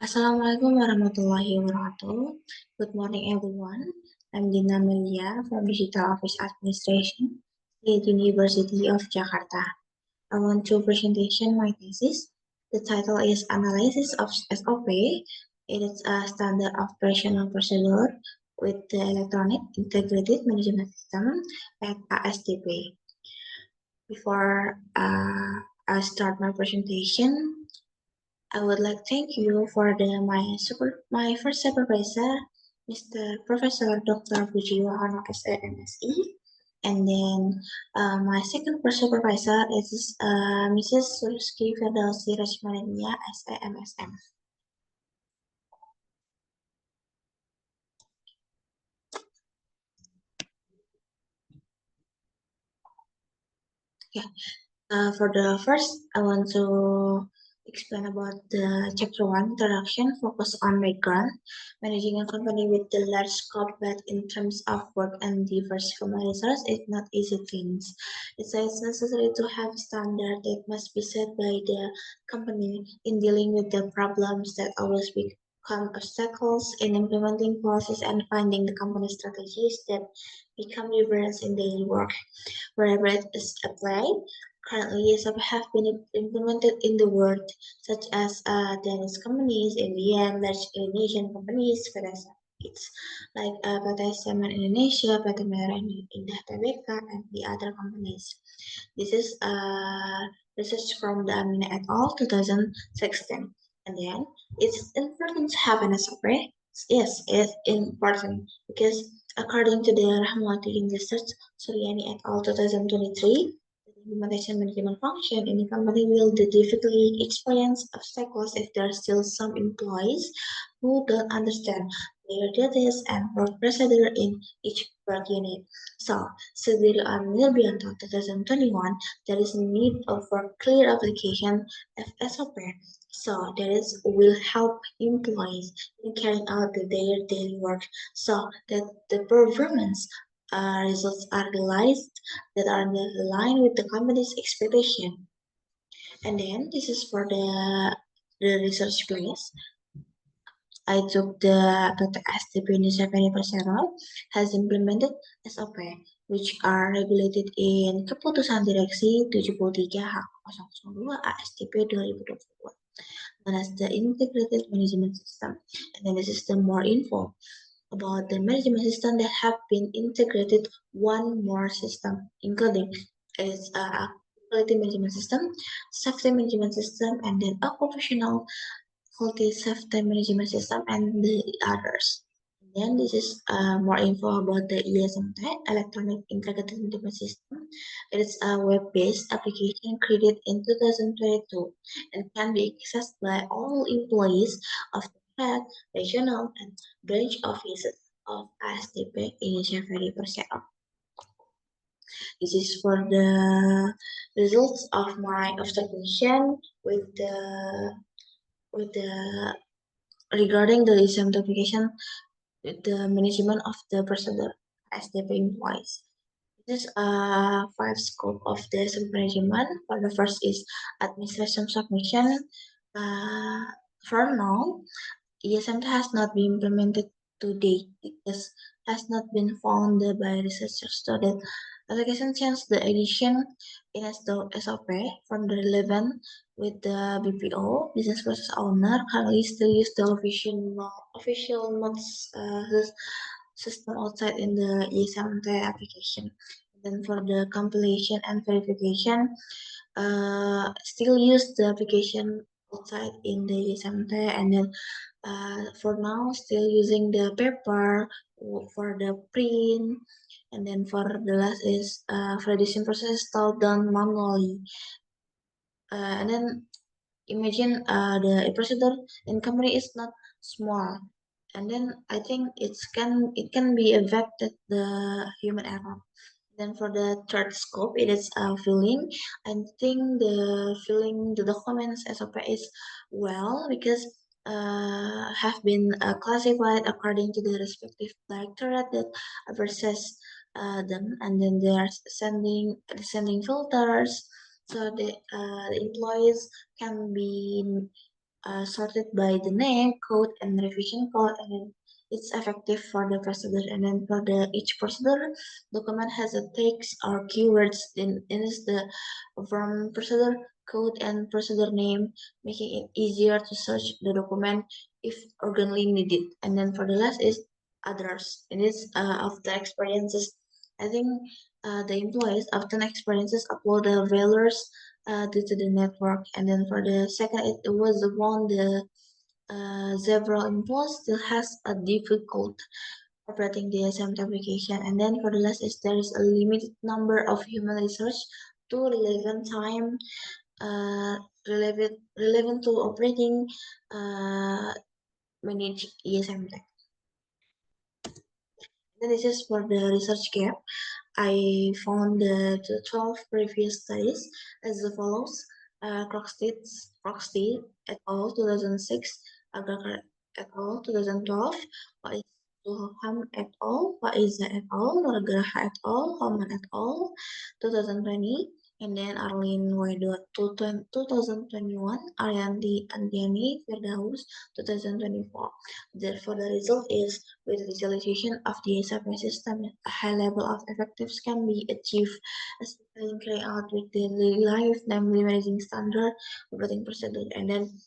Assalamualaikum warahmatullahi wabarakatuh. Good morning, everyone. I'm Dina Melia from Digital Office Administration, State University of Jakarta. I want to presentation my thesis. The title is Analysis of SOP. It is a standard operational procedure with the Electronic Integrated Management System at ASTP. Before I start my presentation, I would like to thank you for my first supervisor, Mr. Professor Dr. Puji Wahana SAMSE, and then my second first supervisor is Mrs. Suruski Ferdowsi Rajmania SAMSM. Yeah. For the first, I want to explain about the chapter 1 introduction, focus on background. Managing a company with the large scope, but in terms of work and diverse human resource, is not easy things. It's necessary to have standard that must be set by the company in dealing with the problems that always become obstacles in implementing policies and finding the company strategies that become reference in daily work. Wherever it is applied, currently some have been implemented in the world, such as Danish companies, Indian, large Indonesian companies, pada it's like PT Semen Indonesia, PT Merah Indah Tbk, and the other companies. This is research from the Amina et al. 2016. And then it's important to have an SOP. Yes, it's important because according to the Rahmawati Research Suryani et al. 2023, the implementation management function in the company will difficultly experience obstacles if there are still some employees who don't understand their duties and work procedure in each work unit. So, Sudhir Milbianto 2021, there is a need for clear application of SOP. So, that is will help employees in carrying out their daily work so that the performance results are realized that are in line with the company's expectation. And then this is for the research place. I took the PTSD Indonesia 20% has implemented SOP, which are regulated in Keputusan Direksi 73H002 ASTP 2022, known as the Integrated Management System. And then this is the more info about the management system that have been integrated one more system, including is quality management system, safety management system, and then occupational quality safety management system, and the others. Then this is more info about the ESMT, Electronic Integrated Management System. It is a web-based application created in 2022 and can be accessed by all employees of the head, regional, and branch offices of ASTP Indonesia Ferry Persero. This is for the results of my observation with the regarding the exemplification with the management of the procedure SDP employees. This is a five scope of the management. For the first is administration submission. Uh, for now, ESMT has not been implemented to date because has not been found by researchers so that application change the edition in SOP from the relevant with the BPO business process owner currently still use the official notes system outside in the ESMT application. Then for the compilation and verification, still use the application outside in the ESMT, and then for now still using the paper for the print, and then for the last is validation process still done manually, and then imagine the procedure in company is not small, and then I think it can be affected the human error. Then for the third scope, it is filling. I think the filling the documents SOP is well because have been classified according to the respective directorate that versus them, and then they are sending filters so the employees can be sorted by the name, code, and revision code, and then it's effective for the procedure. And then for each procedure, document has a text or keywords in is the from procedure code and procedure name, making it easier to search the document if urgently needed. And then for the last is others. It is after experiences. I think the employees often experiences upload the values due to the network. And then for the second, it was the one the several employees still has a difficult operating the SMT application. And then for the last is there is a limited number of human research to relevant time relevant to operating manage ESMT. Then this is for the research gap. I found the 12 previous studies as follows. Croxted et al. 2006, Agar et al. 2012, Faiz Zulham et al., Faiza et al., Nurgraha et al., Homan et al. 2020, and then Arlene Wedot 2021, Arianti Andiani Firdaus 2024. Therefore, the result is with visualization of the SAP system, a high level of effectiveness can be achieved, especially in carrying out with daily life, namely managing standard operating procedure. And then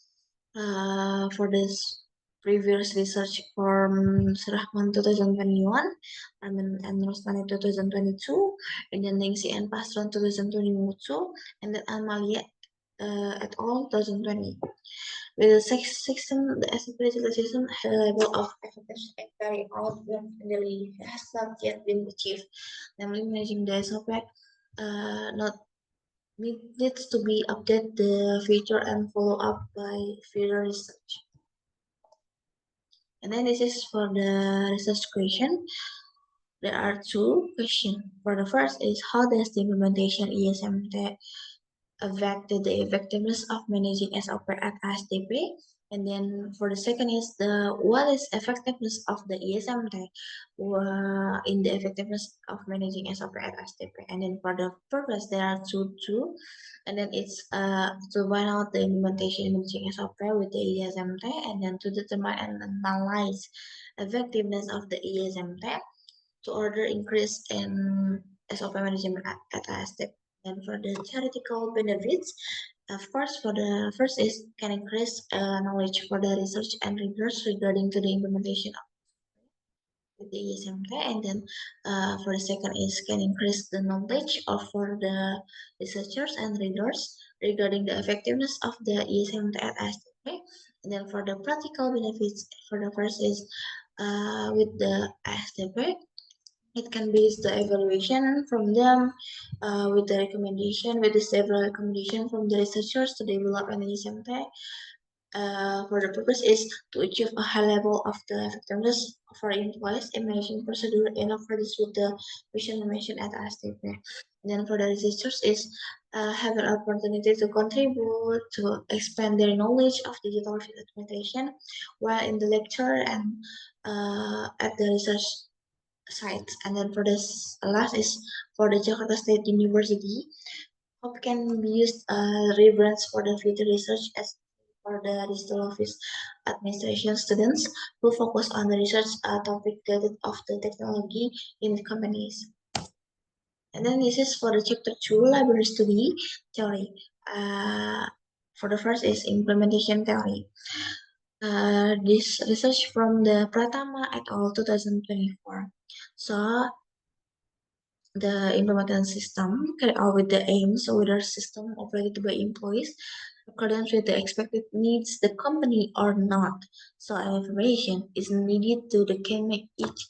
for this previous research from Surahman 2021, and Rosmani 2022, and then Ningsi and Pastron 2022, and then Amalia et al. 2020. With the system, the SAP visualization high level of effectiveness carried out when daily has not yet been achieved, namely managing the SAP not needs to be updated the feature and follow up by further research. And then this is for the research question. There are two questions. For the first is how does the implementation ESMT affected the effectiveness of managing SOP at ASTP? And then for the second is what is effectiveness of the ESMT in the effectiveness of managing SOP at ASTP? And then for the purpose there are two, and then it's to find out the implementation managing SOP with the ESMT, and then to determine and analyze effectiveness of the ESMT to order increase in SOP management at ASTP. And for the theoretical benefits, of course, for the first is can increase knowledge for the research and readers regarding to the implementation of the ESMT, and then for the second is can increase the knowledge of for the researchers and readers regarding the effectiveness of the ESMT at ASTP. And then for the practical benefits, for the first is with the ASTP, it can be the evaluation from them with the several recommendation from the researchers to develop an ESMT. For the purpose is to achieve a high level of the effectiveness for employees in managing procedure in accordance with the vision mentioned at ASTP. Then for the researchers is have an opportunity to contribute to expand their knowledge of digital implementation while in the lecture and at the research sites. And then for this last is for the Jakarta State University, how can be used reference for the future research as for the digital office administration students who focus on the research topic related of the technology in the companies. And then this is for the chapter 2 library study theory. For the first is implementation theory. This research from the Pratama et al. 2024. So the implementation system carried out with the aims whether system operated by employees according with the expected needs the company or not. So information is needed to make each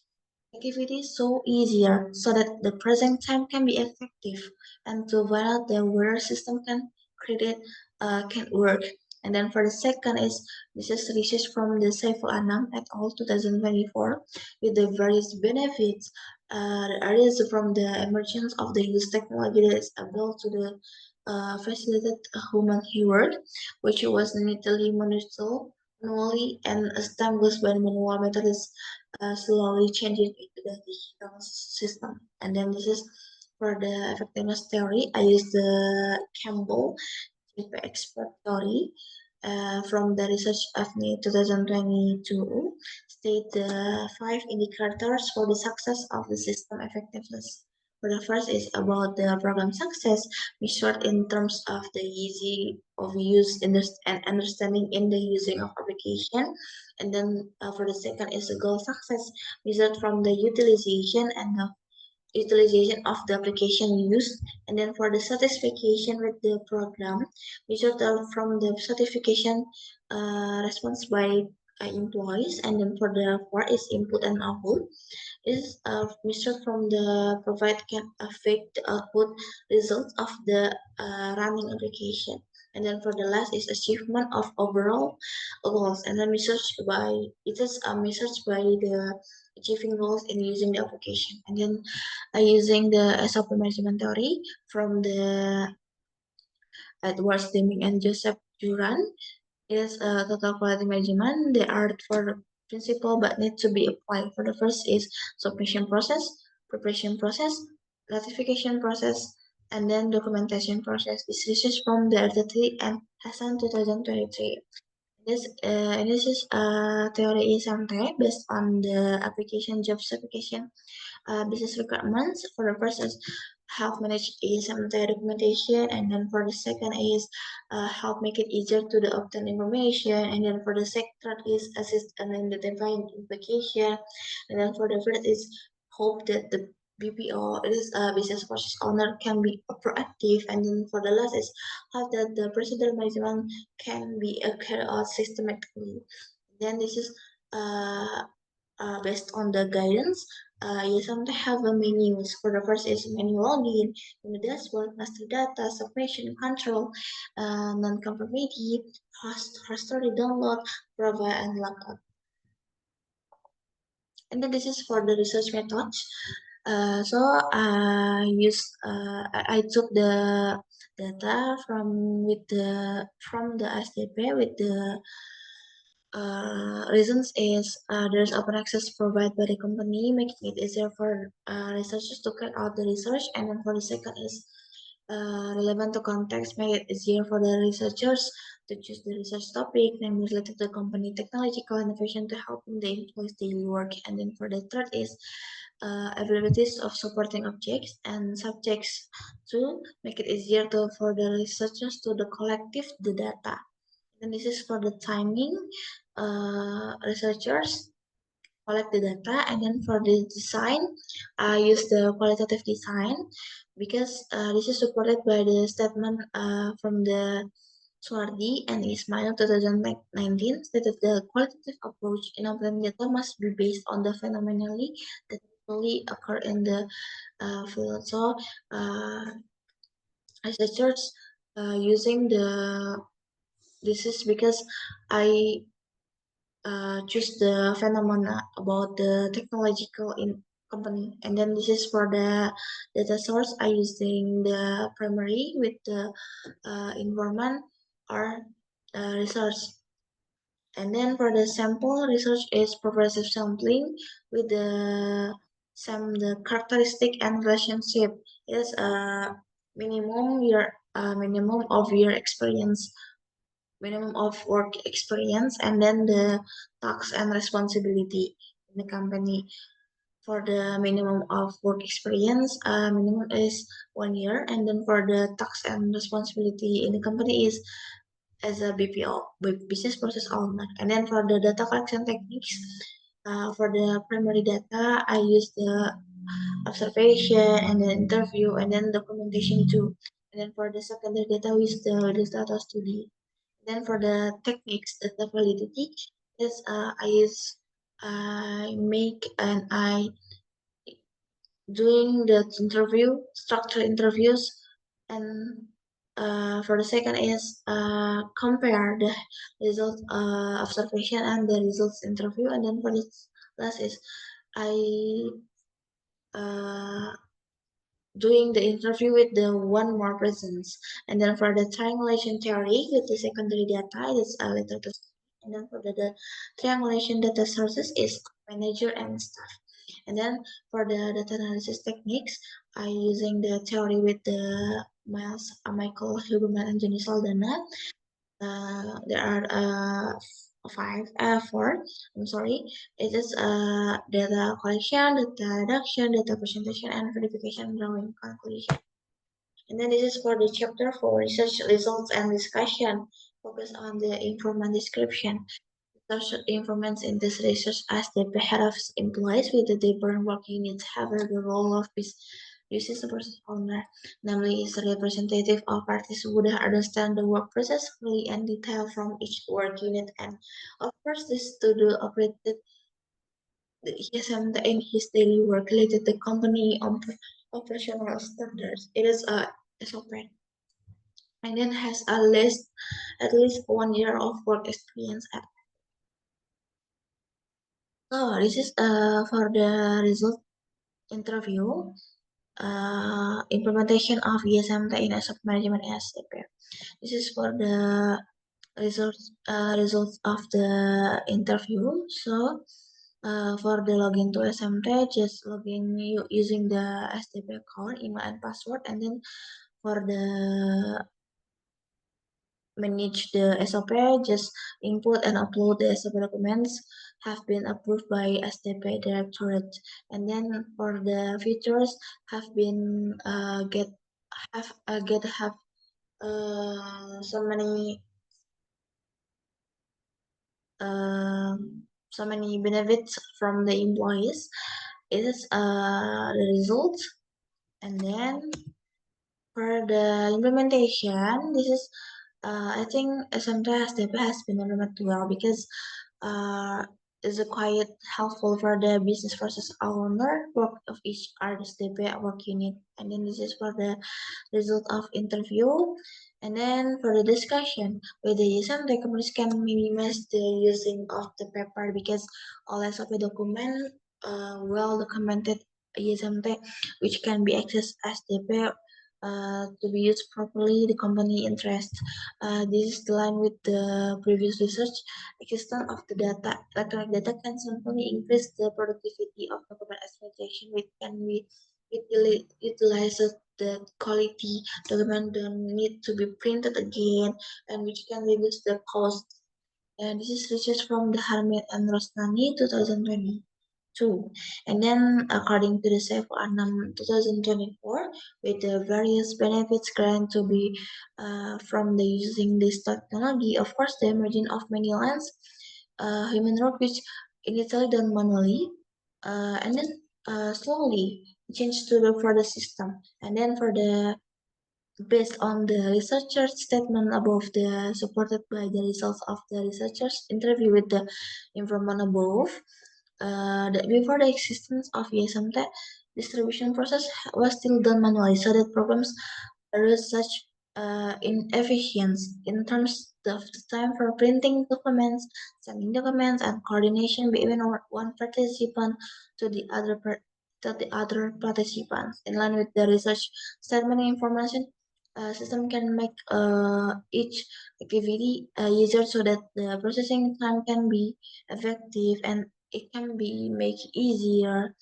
activity so easier so that the present time can be effective and to validate the whether system can create can work. And then for the second is this is research from the Saiful Anam et al. 2024 with the various benefits areas from the emergence of the use technology that is able to the facilitate human keyword, which was initially monitored manually and established by manual method is slowly changing into the digital system. And then this is for the effectiveness theory. I use the Campbell GP expert theory. from the research of 2022 state the 5 indicators for the success of the system effectiveness. For the first is about the program success, measured in terms of the easy of use and understanding in the using of application. And then for the second is the goal success, measured from the utilization and the utilization of the application used. And then for the satisfaction with the program, measured from the certification response by employees. And then for the fourth is input and output is measured from the provide can affect the output results of the running application. And then for the last is achievement of overall goals. And then it is measured by the achieving goals in using the application. And then using the SOP management theory from the Edward Deming and Joseph Juran is total quality management. They are for principle but need to be applied. For the first is submission process, preparation process, ratification process, and then documentation process. This research from the RTT and Hassan 2023. This is theory is something based on the application job certification business requirements. For the first is help manage ASMT documentation, and then for the second is help make it easier to the obtain information, and then for the second is assist in identifying implication, and then for the third is hope that the BPO, it is a business process owner can be proactive, and then for the last is how that the procedure management can be carried out systematically. Then this is uh, based on the guidance, you sometimes have a menus. For the first is menu login, in the dashboard, master data, submission, control, non-conformity, host, history, download, provide, and lookup. And then this is for the research methods. So I took the data from the SDP with the reasons is there's open access provided by the company, making it easier for researchers to carry out the research. And then for the second is relevant to context, make it easier for the researchers to choose the research topic, namely related to company technological innovation to help in the employees daily work. And then for the third is availabilities of supporting objects and subjects to make it easier for the researchers to the collective the data. And this is for the timing. Researchers collect the data, and then for the design, I use the qualitative design because this is supported by the statement from the Swardi and Ismail 2019 stated the qualitative approach in obtaining data must be based on the phenomenally that actually occur in the field. So researchers using this is because I choose the phenomena about the technological in company. And then this is for the data source. I using the primary with the environment or research. And then for the sample research is progressive sampling with the characteristic and relationship is minimum of your experience, minimum of work experience, and then the task and responsibility in the company. For the minimum of work experience, minimum is 1 year, and then for the task and responsibility in the company is as a BPO, with business process owner. And then for the data collection techniques, for the primary data, I use the observation and then interview and then documentation too. And then for the secondary data, we use the data study. Then for the techniques, the validity is I make and I doing the interview, structure interviews, and for the second is compare the results observation and the results interview, and then for the last is I uh, doing the interview with the one more presence. And then for the triangulation theory with the secondary data, it's a little bit. And then for the triangulation data sources is manager and staff. And then for the data analysis techniques, I using the theory with the Michael Huberman and Jenny Saldana. there are four. I'm sorry. It is data collection, data reduction, data presentation, and verification, drawing conclusion. And then this is for the chapter for research results and discussion. Focus on the informant description. Research informants in this research as the head of employees with the different work units have the role of business process owner, namely is a representative of parties who would understand the work process fully and detail from each work unit, and of course this to do operated in his daily work related to company operational standards. It is a SOP and then has at least 1 year of work experience at. So this is for the result interview, implementation of ESMT in asset management SAP. This is for the results of the interview. So for the login to SMT, just login using the STP account, email and password, and then for the manage the SOP, just input and upload the SOP documents have been approved by STP Directorate. And then for the features have been have so many so many benefits from the employees. It is the result, and then for the implementation, this is I think SMT STP has been implemented well because is a quite helpful for the business process owner work of each RSTP work unit, and then this is for the result of interview. And then for the discussion, with the SMT companies can minimize the using of the paper because all SOP document well documented SMT, which can be accessed as DP to be used properly the company interest. This is the line with the previous research. Existence of the data, electronic data can simply increase the productivity of document exploitation, which can be utilizes the quality document don't need to be printed again, and which can reduce the cost. And this is research from the Harmet and Rosnani 2022. And then according to the SAFE Anam 2024, with the various benefits granted to be from the using this technology, of course the emerging of many lines, human work which initially done manually, and then slowly change to the for the system. And then for the based on the researcher's statement above, the supported by the results of the researcher's interview with the informant above, that before the existence of ESMT, distribution process was still done manually, so that problems arose such inefficiency in terms of the time for printing documents, sending documents, and coordination between one participant to the other participants. In line with the research statement information, system can make each activity easier so that the processing time can be effective and it can be make easier,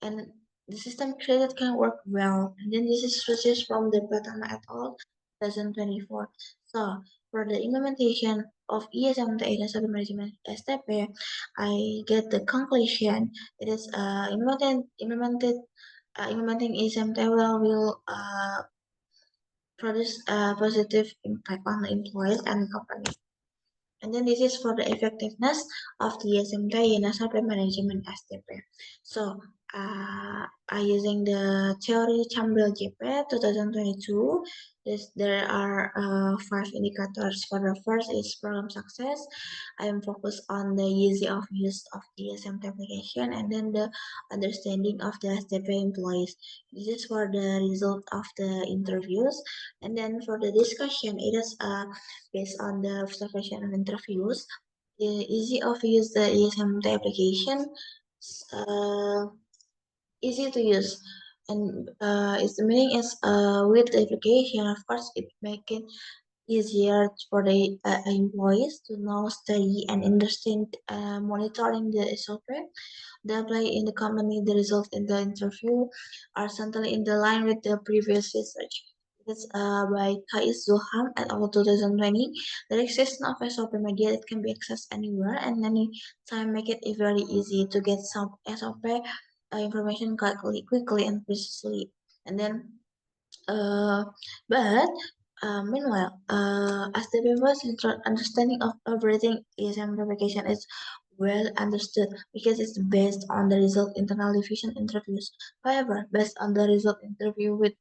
and the system created can work well. And then this is research from the Pratama et al. 2024. So for the implementation of ESMT Data Management STP, I get the conclusion it is implementing ESMT will produce a positive impact on the employees and companies. And then this is for the effectiveness of the SMT in asset management STP. So I using the theory Chambel JP 2022. There are 5 indicators. For the first is program success. I am focused on the easy of use of the SMT application and then the understanding of the STP employees. This is for the result of the interviews. And then for the discussion, it is based on the observation and interviews. The easy of use the ESMT application, uh, easy to use, and its meaning is with the application, of course, it make it easier for the employees to know, study, and understand monitoring the software. The apply in the company, the result in the interview are certainly in the line with the previous research. It's by Kais Zoham et al. 2020. The existence of SOP media that can be accessed anywhere and anytime make it very easy to get some SOP information quickly and precisely. And then uh, but meanwhile, as the people's understanding of everything is amplification is well understood because it's based on the result internal division interviews. However, based on the result interview with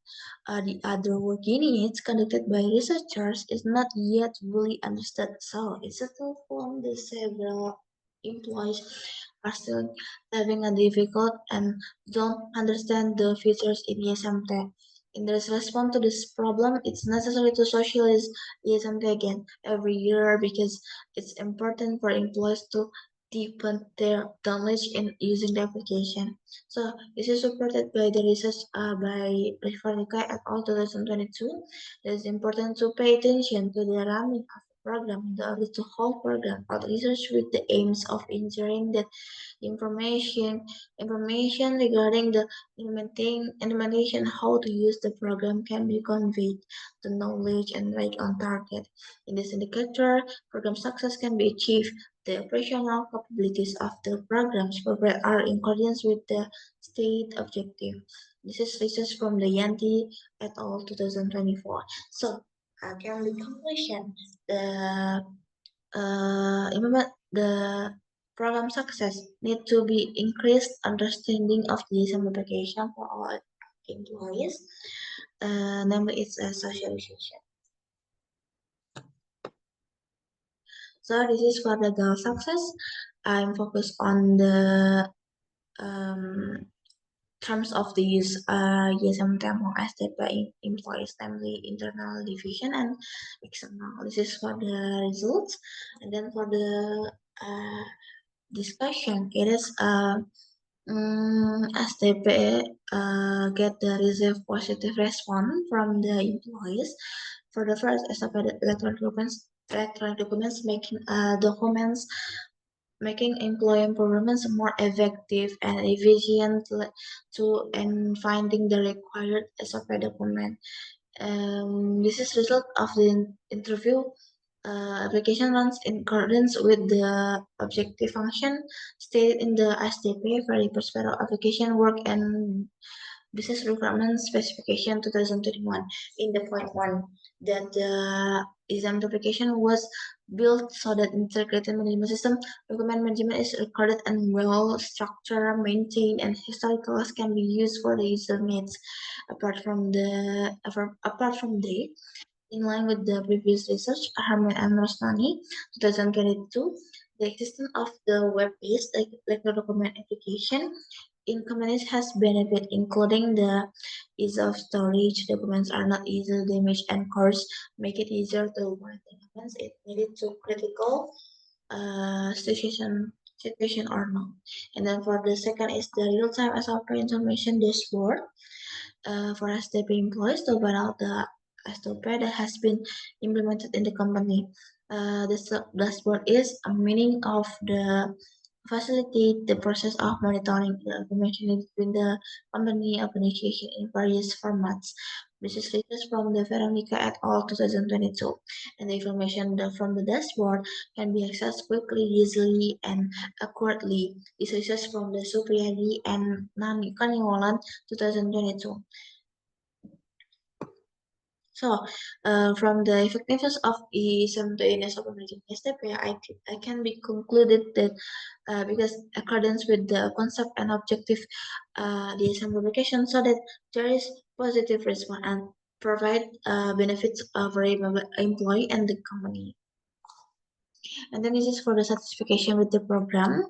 the other work units conducted by researchers is not yet fully understood. So it's still from the several employees are still having a difficult and don't understand the features in ESMT. In this response to this problem, it's necessary to socialize ESMT again every year because it's important for employees to deepen their knowledge in using the application. So this is supported by the research by Rifanika et al. 2022. It is important to pay attention to the running of the program in order to whole program or research with the aims of ensuring that information regarding the implementation how to use the program can be conveyed the knowledge and right on target. In this indicator, program success can be achieved. The operational capabilities of the programs are in accordance with the state objective. This is research from the Yanti et al. 2024. So, can we conclusion the the program success need to be increased understanding of the simplification for all employees. Namely, it's a socialization. So this is for the goal success. I'm focused on the um, terms of the use ESM demo as that by employees, namely internal division and external. This is for the results, and then for the discussion, it is STP get the receive positive response from the employees. For the first, STP electronic documents making documents making employee performance more effective and efficient to and finding the required SOP document. This is result of the interview. Application runs in accordance with the objective function stated in the SDP for the Prospero application work and business requirement specification 2021 in the point one that the exam application was built so that integrated management system document management is recorded and well structured, maintained, and historical can be used for the user needs. Apart from the in line with the previous research, Harman and Rosnani, 2022, the existence of the web-based electronic document application in companies has benefit, including the ease of storage. Documents are not easily damaged and course make it easier to maintain documents if needed to critical situation or not. And then for the second is the real-time SOP information dashboard for STP employees to find out the SOP that has been implemented in the company. The dashboard is a meaning of the facilitate the process of monitoring the information between the company organization in various formats. This is research from the Veronica et al. 2022, and the information from the dashboard can be accessed quickly, easily, and accurately. This research from the Supriyadi and Nani Kaniwalan 2022. So, from the effectiveness of E7 of emerging STP, I can be concluded that because accordance with the concept and objective the simplification so that there is positive response and provide benefits for employee and the company. And then this is for the satisfaction with the program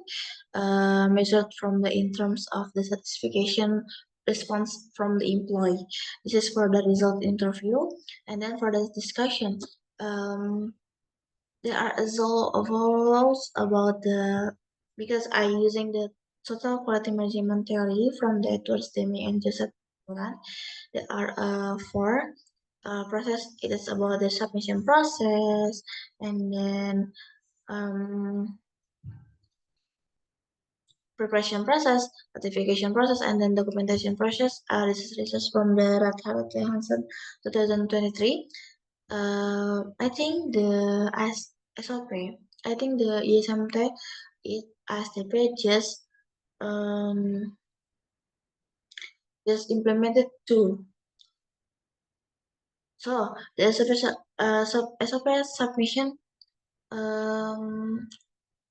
measured from the in terms of the satisfaction response from the employee. This is for the result interview, and then for the discussion. There are overalls about the because I using the total quality management theory from the Edwards Demi and Joseph Bulan. There are four process. It is about the submission process, and then um, preparation process, certification process, and then documentation process. This is research from the Red Hat Hansen 2023. I think the SOP, I think the ESMT, it STP just implemented two. So the SOP submission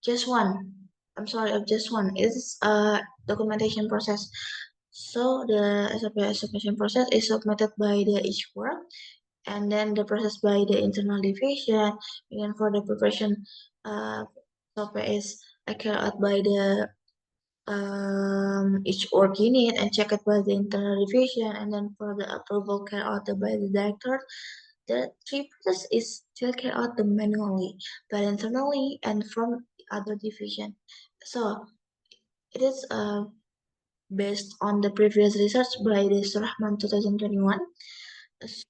just one. I'm sorry, of just one. It's a documentation process. So the SOP submission process is submitted by the each work, and then the process by the internal division. And for the preparation, SOP is carried out by the each org unit and checked by the internal revision, and then for the approval carried out by the director. The three process is still carried out manually, but internally and from the other division. So it is based on the previous research by the Surahman 2021.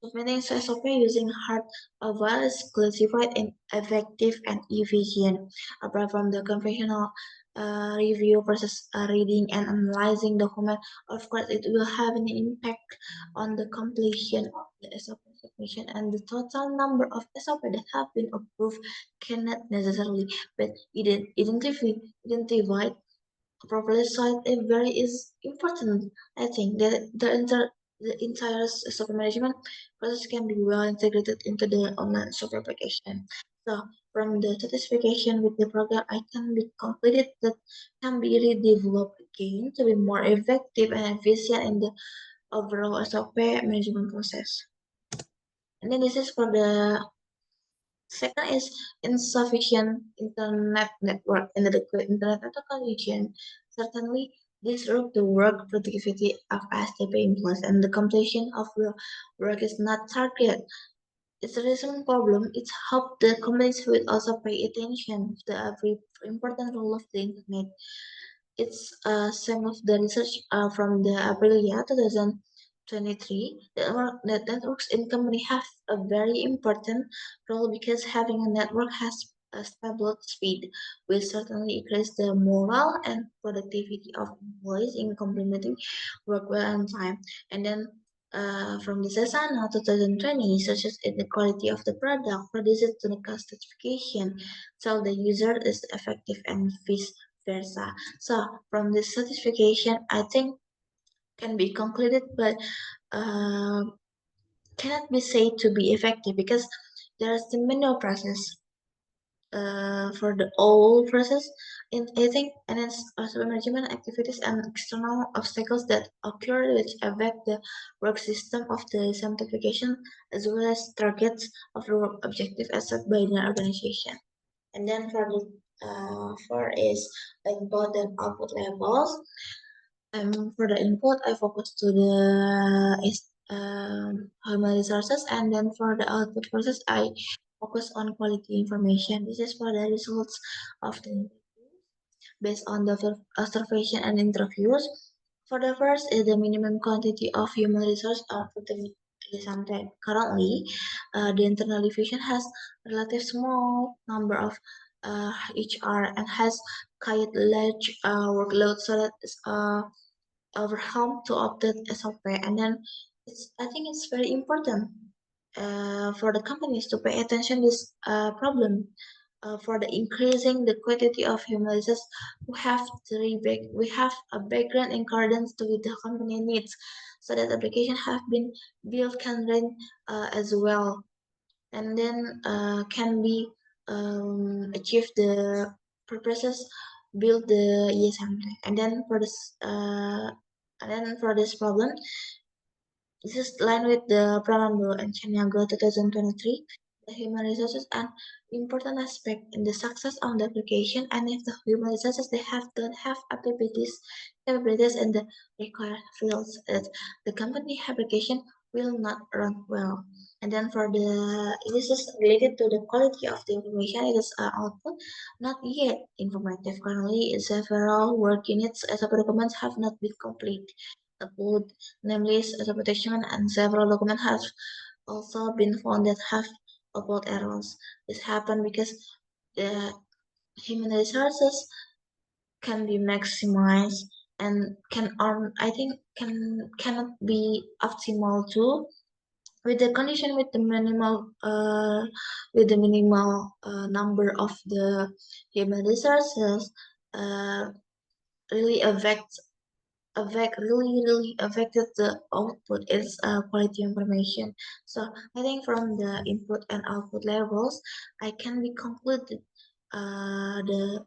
Submitting SOP using hard oval is classified in effective and efficient. Apart from the conventional review process, reading and analyzing document, of course, it will have an impact on the completion of the SOP submission, and the total number of SOP that have been approved cannot necessarily be identified properly. So it very is important. I think that the entire software management process can be well integrated into the online software application. So from the satisfaction with the program, I can be completed that can be redeveloped again to be more effective and efficient in the overall software management process. And then this is for the second is insufficient internet network and adequate internet connection. Certainly, disrupt the work productivity of STP employees, and the completion of the work is not targeted. It's a recent problem. It's how the companies will also pay attention to the every important role of the internet. It's some of the research from the Aprilia 2023 that networks in company have a very important role because having a network has a stable speed will certainly increase the morale and productivity of employees in complementing work well on time. And then from the Cesana 2020, such as in the quality of the product, produces to the cost certification, so the user is effective and vice versa. So from this certification, I think can be concluded, but uh, cannot be said to be effective because there is the manual process for the whole process. In I think, and it's also management activities and external obstacles that occur which affect the work system of the certification as well as targets of the work objective as set by the organization. And then for the four is input and output levels. For the input, I focus to the human resources, and then for the output process, I focus on quality information. This is for the results of the based on the observation and interviews. For the first is the minimum quantity of human resource output something. Currently, the internal division has relative small number of HR and has quite large workload, so that is overwhelmed to update SOP. And then I think it's very important for the companies to pay attention this problem for the increasing the quantity of human resources we have a background in accordance to the company needs, so that application have been built can run as well, and then can be achieve the purposes build the ESM. And then for this problem, this is aligned with the Prananda and Chanyago 2023. The human resources are an important aspect in the success of the application, and if the human resources they have don't have capabilities in the required fields, the company application will not run well. And then for the this is related to the quality of the information. It is output not yet informative. Currently, several work units as of documents have not been complete. Upload namely interpretation, and several documents have also been found that have upload errors. This happened because the human resources can be maximized and cannot be optimal too with the condition with the minimal number of the human resources uh, really really affected the output is quality information. So I think from the input and output levels, I can be concluded the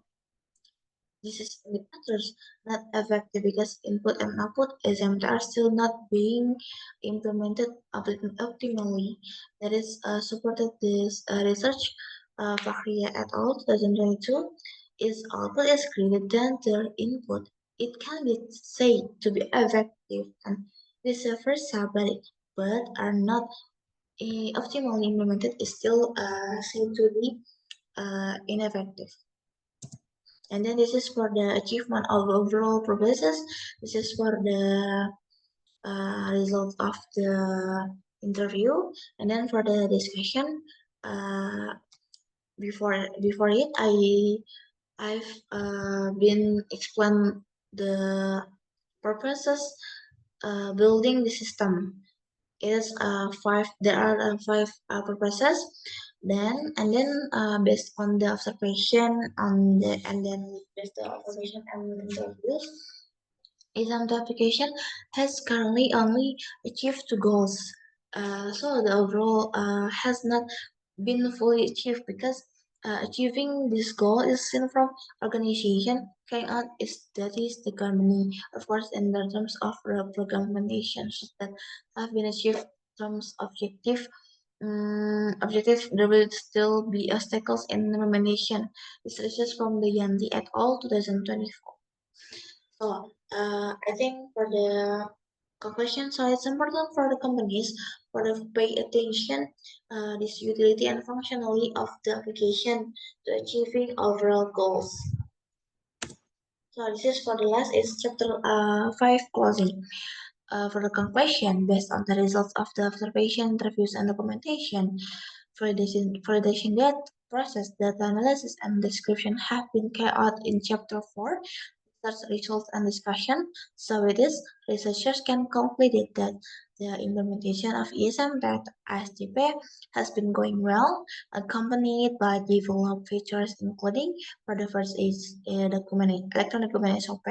this is indicators not effective because input and output SMT are still not being implemented optimally. That is supported this research Fakhriya et al. 2022 is output is greater than their input. It can be said to be effective and reservoirs but are not optimally implemented is still said to be ineffective. And then this is for the achievement of overall progresses. This is for the results of the interview. And then for the discussion, uh, before it, I've been explained the purposes building the system. Is five. There are five purposes. Based on the observation on the and then based the observation and interviews, exam application has currently only achieved two goals. So the overall has not been fully achieved because achieving this goal is seen from organization carrying out is that is the company. Of course, in the terms of recommendations that have been achieved terms objective, there will still be obstacles in recommendation. This is from the Yanti et al. 2024. So, I think for the conclusion, so it's important for the companies for the pay attention this utility and functionality of the application to achieving overall goals. So this is for the last is chapter 5 closing. For the conclusion, based on the results of the observation, interviews, and documentation, validation that process, data analysis, and description have been carried out in chapter 4 research results and discussion. So with this, researchers can conclude that the implementation of ESM that SDP has been going well, accompanied by developed features including for the first is electronic document SOP,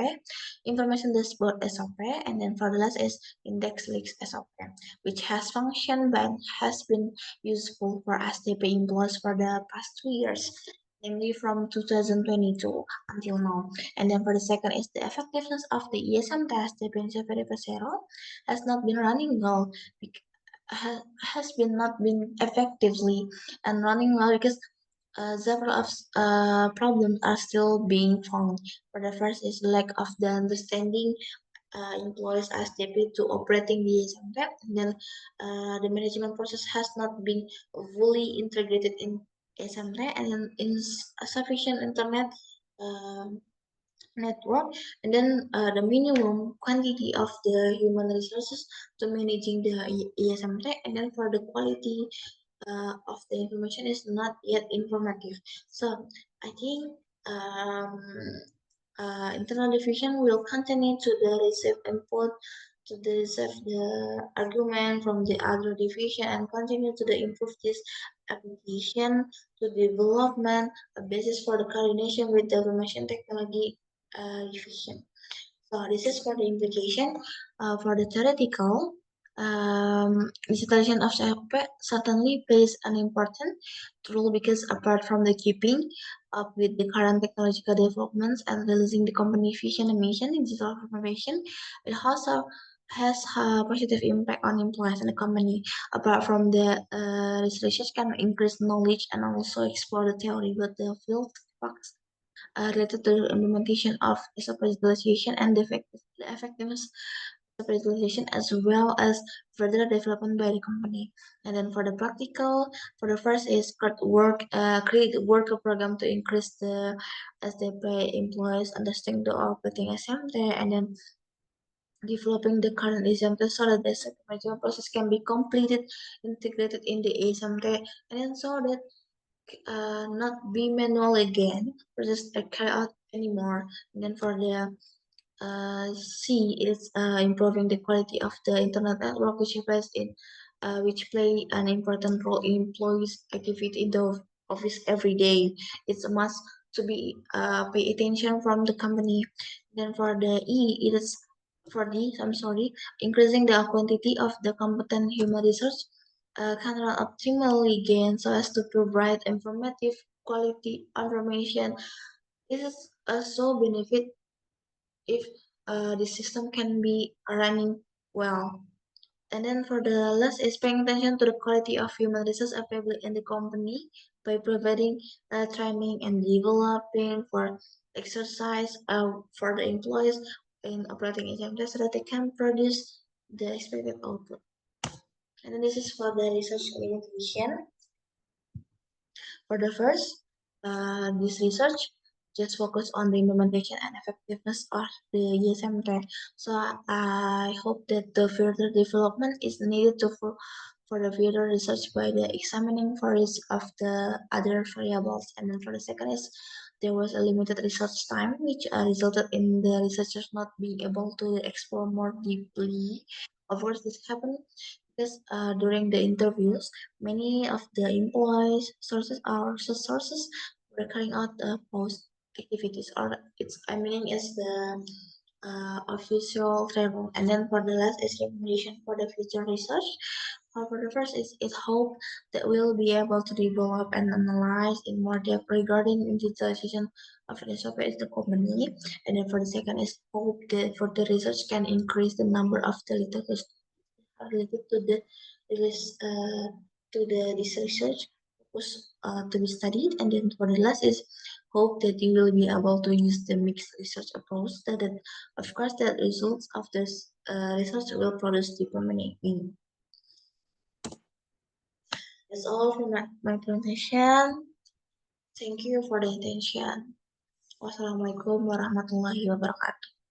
information dashboard SOP, and then for the last is index links SOP, which has functioned but has been useful for SDP employees for the past 2 years, namely from 2022 until now. And then for the second is the effectiveness of the ESM test, the Benzo Verifacero, has not been running well, has been not been effectively and running well because several of problems are still being found. For the first is lack of the understanding employees SDP to operating the ESM test, and then the management process has not been fully integrated in ESM test, and then insufficient internet. Um, network, and then the minimum quantity of the human resources to managing the ESM tech, and then for the quality of the information is not yet informative. So I think internal division will continue to the receive input to the receive the argument from the other division and continue to the improve this application to development a basis for the coordination with the information technology division. So this is for the implication. For the theoretical, digitalization of software certainly plays an important role because apart from the keeping up with the current technological developments and releasing the company vision and mission in digital transformation, it also has a positive impact on employees and the company. Apart from the researchers can increase knowledge and also explore the theory, but the field facts related to the implementation of SOP digitalization and the effectiveness of digitalization as well as further development by the company. And then for the practical, for the first is create a worker program to increase the SDP employees understanding the operating assembly, and then developing the current assembly so that the management process can be completed, integrated in the assembly, and then so that not be manual again, process carried out anymore. And then for the C is improving the quality of the internet network, which play an important role in employees' activity in the office every day. It's a must to be pay attention from the company. Then for the E, it is for D. I'm sorry, increasing the quantity of the competent human research can run optimally gain so as to provide informative quality information. This is also benefit if the system can be running well. And then for the last is paying attention to the quality of human resource available in the company by providing training and developing for exercise for the employees in operating agenda so that they can produce the expected output. And then this is for the research orientation. For the first, this research just focus on the implementation and effectiveness of the ESM tech. So I hope that the further development is needed for the further research by the examining for risk of the other variables. And then for the second is there was a limited research time, which resulted in the researchers not being able to explore more deeply. Of course, this happened because during the interviews, many of the employees, sources, or research sources were carrying out post activities, or its I meaning is the official travel. And then for the last is recommendation for the future research. For the first is it hope that we'll be able to develop and analyze in more depth regarding digitalization of the software in the company. And then for the second is hope that for the research can increase the number of the literature related to the release this research was to be studied. And then for the last is hope that you will be able to use the mixed research approach that of course the results of this research will produce deeper meaning. That's all for my presentation. Thank you for the attention. Wassalamualaikum warahmatullahi wabarakatuh.